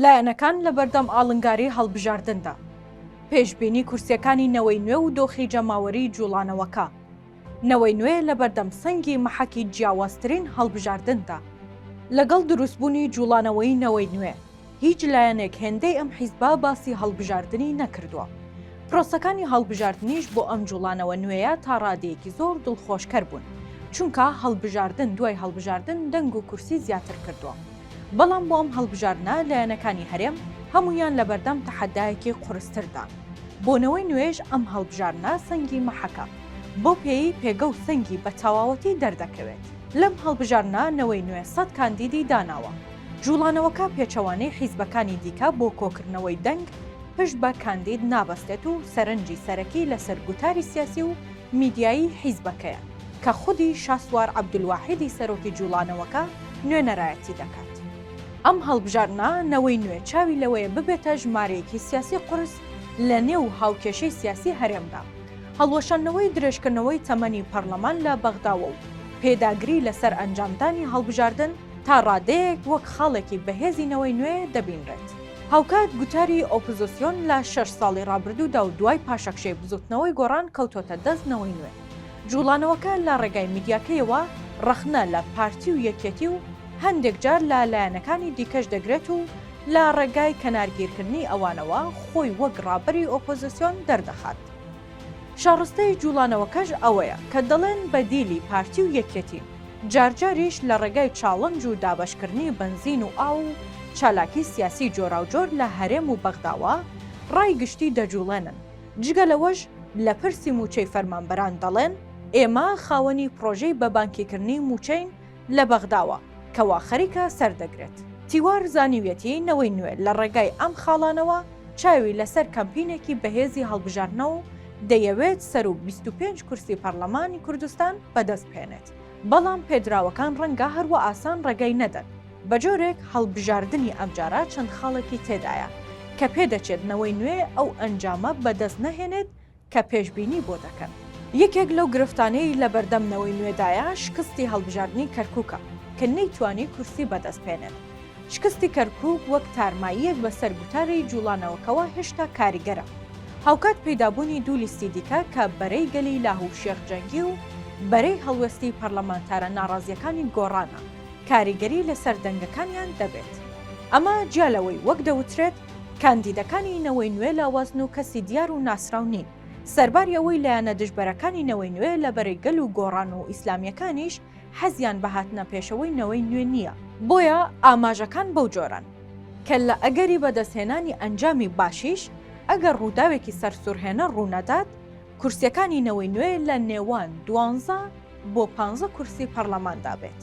لایەنەکان لە بەردەم ئاڵنگاری هەڵبژاردندا، پێشبینی کورسیەکانی نەوەی نوێ و دۆخی جەماوەری جوڵانەوەکە، نەوەی نوێ لە بەردەم سەنگی مەحەکی جیاوازترین هەڵبژاردندا. لەگەڵ دروستبوونی جوڵانەوەی نەوەی نوێ، هیچ لایەنێک هێندەی ئەم حیزبا باسی هەڵبژاردنی نەکردووە. پرۆسەکانی هەڵبژاردنیش بۆ ئەم جوڵانەوە نوێیە تا ڕادەیەکی زۆر دڵخۆشکەر بوون، چونکە هەڵبژاردن دوای هەڵبژاردن دەنگ و کورسی زیاتر کردووە. بەڵام بۆ ئەم هەڵبژاردنە لایەنەکانی هەرێم هەمویان لە بەردەم تەحەدایەکی قورستردان. بۆنەوەی نوێژ ئەم هەڵبژاردنە سەنگی مەحەکە، بۆ پێی پێگە و سەنگی بە تەواوەتی دەردەکەوێت. لەم هەڵبژاردنە نەوەی نوێ 100 کاندیدی داناوە. جوڵانەوەکە پێچەوانەی حیزبەکانی دیکە بۆ کۆکردنەوەی دەنگ پشت بە کاندید نابەستێت و سەرنجی سەرەکی لە سەرگوتاری سیاسی و میدیایی حیزبەکەیە کە خودی شاسوار عەبدولواحیدی سەرۆکی جوڵانەوەکە نوێنەرایەتی دەکات. ئەم هەڵبژاردنە نەوەی نوێ چاوی لەوەیە ببێتە ژمارەیەکی سیاسی قورس لە نێو هاوکێشەی سیاسی هەرێمدا. هەڵوەشاندنەوەی درێژکردنەوەی تەمەنی پەرلەمان لە بەغداوە و پێداگری لەسەر ئەنجامدانی هەڵبژاردن تا ڕادەیەک وەک خاڵێکی بەهێزی نەوەی نوێ دەبینرێت. هاوکات گوتاری ئۆپۆزیسیۆن لە 6 ساڵی ڕابردوودا و دوای پاشەکشەی بزوتنەوەی گۆڕان کەوتۆتە دەستنەوەی نوێ. جوڵانەوەکە لە ڕێگای میدیاکەیەوە ڕەخنە لە پارتی و یەکێتی و هەندێک جار لە لایەنەکانی دیکەش دەگرێت و لە ڕێگای کەنارگیرکردنی ئەوانەوە خۆی وەک ڕابەری ئۆپۆزیسیۆن دەردەخات. شارستەی جوڵانەوەکەش ئەوەیە کە دەڵێن بەدیلی پارتی و یەکێتی، جارجاریش لە ڕێگای چاڵنج و دابەشکردنی بنزین و ئاو و چالاکی سیاسی جۆراوجۆر لە هەرێم و بەغداوە ڕای گشتی دەجوڵێنن. جگە لەوەش لە پرسی موچەی فەرمانبەران دەڵێن ئێمە خاوەنی پرۆژەی بەبانکیکردنی موچەین لە بەغداوە کەوا خەریکە سەردەگرێت. تیوار زانیوێتی نەوەی نوێ لە ڕێگای ئەم خاڵانەوە چاوی لەسەر کەمپینێکی بەهێزی هەڵبژاردنەوە دەیەوێت سەر و 25 کورسی پەرلەمانی کوردستان بەدەست بهێنێت. بەڵام پێدراوەکان ڕەنگە هەروە ئاسان ڕێگای نەدەن. بە جۆرێک هەڵبژاردننی ئەمجارە چەند خاڵێکی تێدایە کە پێدەچێت نەوەی نوێ ئەو ئەنجامە بەدەست نەهێنێت کە پێشبینی بۆ دەکەن. یەکێک لەو گرفتانەی لە بەردەم نەوەی نوێدایە شکستی هەڵبژاردننی کەرکووکە کە نەیتوانی کورسی بەدەست بهێنێت. شکستی کەرکووک وەک تارماییەک بە سەرگوتاری جوڵانەوەکەوە هێشتا کاریگەرە. هاوکات پەیدابوونی دوو لیستی دیکە کە بەرەی گەلی لاهوو شێخ جەنگی و بەرەی هەڵوەستی پەرلەمانتارە ناڕازیەکانی گۆڕانە کاریگەری لەسەر دەنگەکانیان دەبێت. ئەمە جیالەوەی وەک دەوترێت کاندیدەکانی نەوەی نوێ لاوازن و کەسی دیار و ناسراو نین. سەرباری ئەوەی لایەنە دژبەرەکانی نەوەی نوێ لە بەرەی گەل و گۆڕان و ئیسلامیەکانیش حەزیان بە هاتنە پێشەوەی نەوەی نوێ نییە. بۆیە ئاماژەکان بەو جۆران کە لە ئەگەری بەدەستهێنانی ئەنجامی باشیش ئەگەر ڕووداوێکی سەرسوورهێنە ڕوونەدات، کورسیەکانی نەوەی نوێ لە نێوان 12 بۆ 15 کورسی پەرلەماندا بێت.